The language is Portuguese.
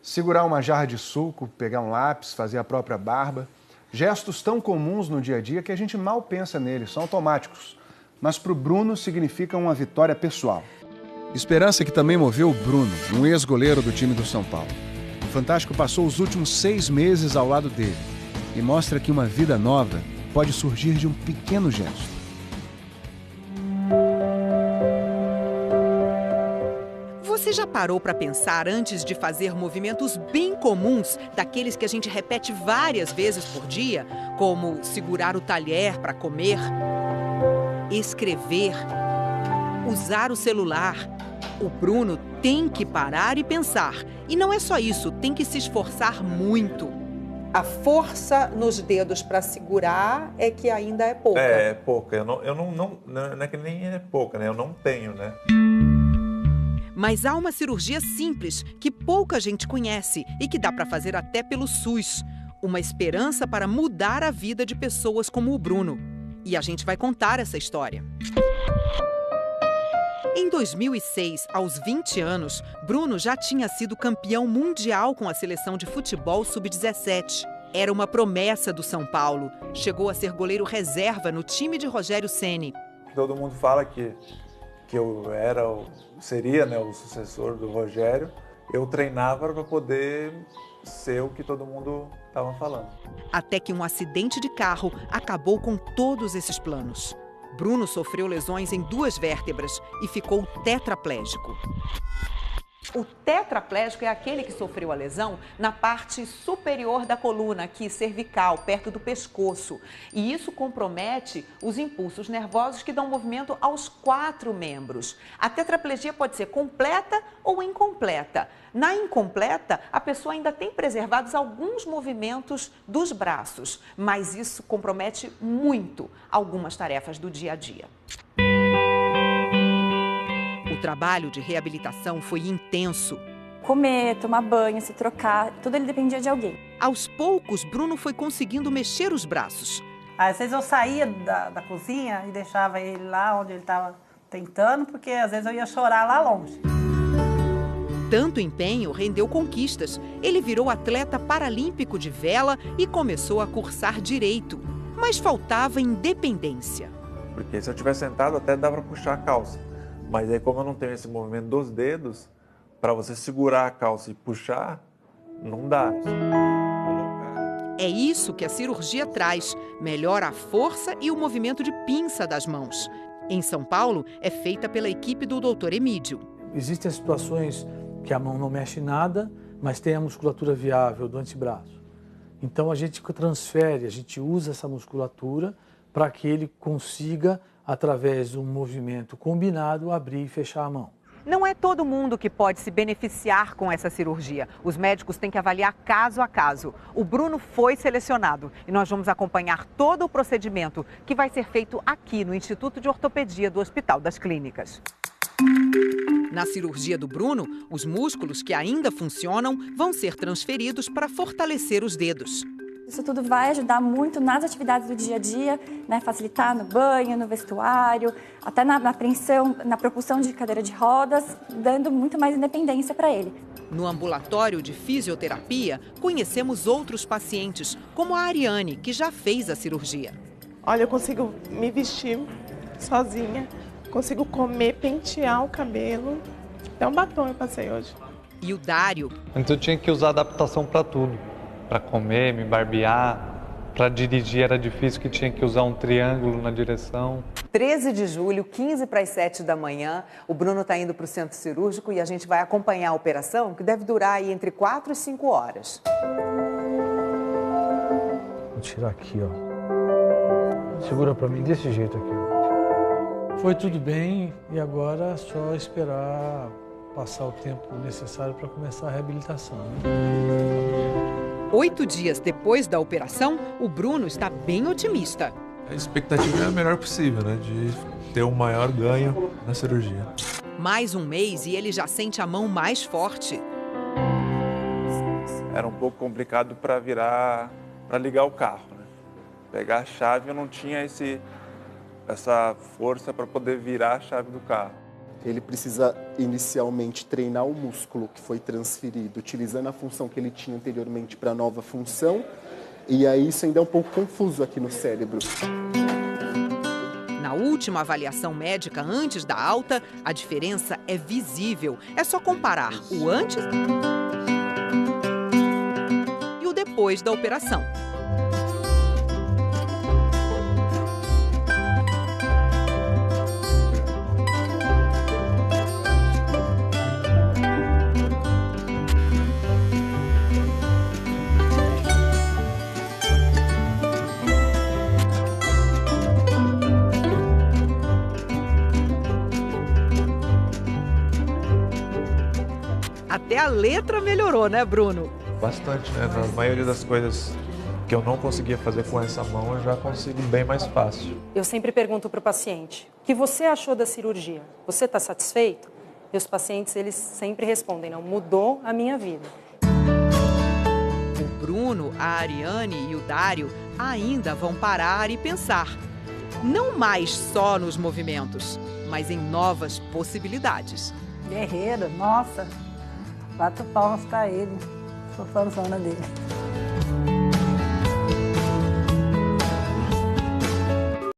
Segurar uma jarra de suco, pegar um lápis, fazer a própria barba. Gestos tão comuns no dia a dia que a gente mal pensa neles, são automáticos. Mas para o Bruno significam uma vitória pessoal. Esperança que também moveu o Bruno, um ex-goleiro do time do São Paulo. O Fantástico passou os últimos 6 meses ao lado dele e mostra que uma vida nova pode surgir de um pequeno gesto. Você já parou para pensar antes de fazer movimentos bem comuns, daqueles que a gente repete várias vezes por dia, como segurar o talher para comer, escrever, usar o celular? O Bruno tem que parar e pensar. E não é só isso, tem que se esforçar muito. A força nos dedos para segurar é que ainda é pouca. É pouca. Não é que nem é pouca, né? Eu não tenho, né? Mas há uma cirurgia simples que pouca gente conhece e que dá para fazer até pelo SUS. Uma esperança para mudar a vida de pessoas como o Bruno. E a gente vai contar essa história. Em 2006, aos 20 anos, Bruno já tinha sido campeão mundial com a seleção de futebol sub-17. Era uma promessa do São Paulo. Chegou a ser goleiro reserva no time de Rogério Ceni. Todo mundo fala que eu seria, né, o sucessor do Rogério. Eu treinava para poder ser o que todo mundo estava falando. Até que um acidente de carro acabou com todos esses planos. Bruno sofreu lesões em 2 vértebras e ficou tetraplégico. O tetraplégico é aquele que sofreu a lesão na parte superior da coluna, aqui cervical, perto do pescoço. E isso compromete os impulsos nervosos que dão movimento aos 4 membros. A tetraplegia pode ser completa ou incompleta. Na incompleta, a pessoa ainda tem preservados alguns movimentos dos braços, mas isso compromete muito algumas tarefas do dia a dia. O trabalho de reabilitação foi intenso. Comer, tomar banho, se trocar, tudo ele dependia de alguém. Aos poucos, Bruno foi conseguindo mexer os braços. Às vezes eu saía da cozinha e deixava ele lá onde ele estava tentando, porque às vezes eu ia chorar lá longe. Tanto empenho rendeu conquistas. Ele virou atleta paralímpico de vela e começou a cursar direito. Mas faltava independência. Porque se eu tivesse sentado até dava para puxar a calça. Mas aí, como eu não tenho esse movimento dos dedos, para você segurar a calça e puxar, não dá. É isso que a cirurgia traz. Melhora a força e o movimento de pinça das mãos. Em São Paulo, é feita pela equipe do Dr. Emídio. Existem situações que a mão não mexe nada, mas tem a musculatura viável do antebraço. Então, a gente transfere, a gente usa essa musculatura para que ele consiga, através de um movimento combinado, abrir e fechar a mão. Não é todo mundo que pode se beneficiar com essa cirurgia. Os médicos têm que avaliar caso a caso. O Bruno foi selecionado e nós vamos acompanhar todo o procedimento que vai ser feito aqui no Instituto de Ortopedia do Hospital das Clínicas. Na cirurgia do Bruno, os músculos que ainda funcionam vão ser transferidos para fortalecer os dedos. Isso tudo vai ajudar muito nas atividades do dia a dia, né? Facilitar no banho, no vestuário, até na apreensão, na propulsão de cadeira de rodas, dando muito mais independência para ele. No ambulatório de fisioterapia, conhecemos outros pacientes, como a Ariane, que já fez a cirurgia. Olha, eu consigo me vestir sozinha, consigo comer, pentear o cabelo. Até um batom eu passei hoje. E o Dário. Antes eu tinha que usar adaptação para tudo. Para comer, me barbear, para dirigir era difícil, que tinha que usar um triângulo na direção. 13 de julho, 15 para as 7 da manhã, o Bruno está indo para o centro cirúrgico e a gente vai acompanhar a operação, que deve durar aí entre 4 e 5 horas. Vou tirar aqui, ó. Segura para mim desse jeito aqui, ó. Foi tudo bem e agora é só esperar passar o tempo necessário para começar a reabilitação, né? 8 dias depois da operação, o Bruno está bem otimista. A expectativa é a melhor possível, né? De ter um maior ganho na cirurgia. Mais um mês e ele já sente a mão mais forte. Era um pouco complicado para ligar o carro, né? Pegar a chave, eu não tinha essa força para poder virar a chave do carro. Ele precisa inicialmente treinar o músculo que foi transferido, utilizando a função que ele tinha anteriormente para a nova função. E aí isso ainda é um pouco confuso aqui no cérebro. Na última avaliação médica antes da alta, a diferença é visível. É só comparar o antes e o depois da operação. Até a letra melhorou, né, Bruno? Bastante, né? Na maioria das coisas que eu não conseguia fazer com essa mão, eu já consigo bem mais fácil. Eu sempre pergunto para o paciente, o que você achou da cirurgia? Você está satisfeito? E os pacientes, eles sempre respondem, não, mudou a minha vida. O Bruno, a Ariane e o Dário ainda vão parar e pensar. Não mais só nos movimentos, mas em novas possibilidades. Guerreiro, nossa, 4 palmas para ele, sou fãzona dele.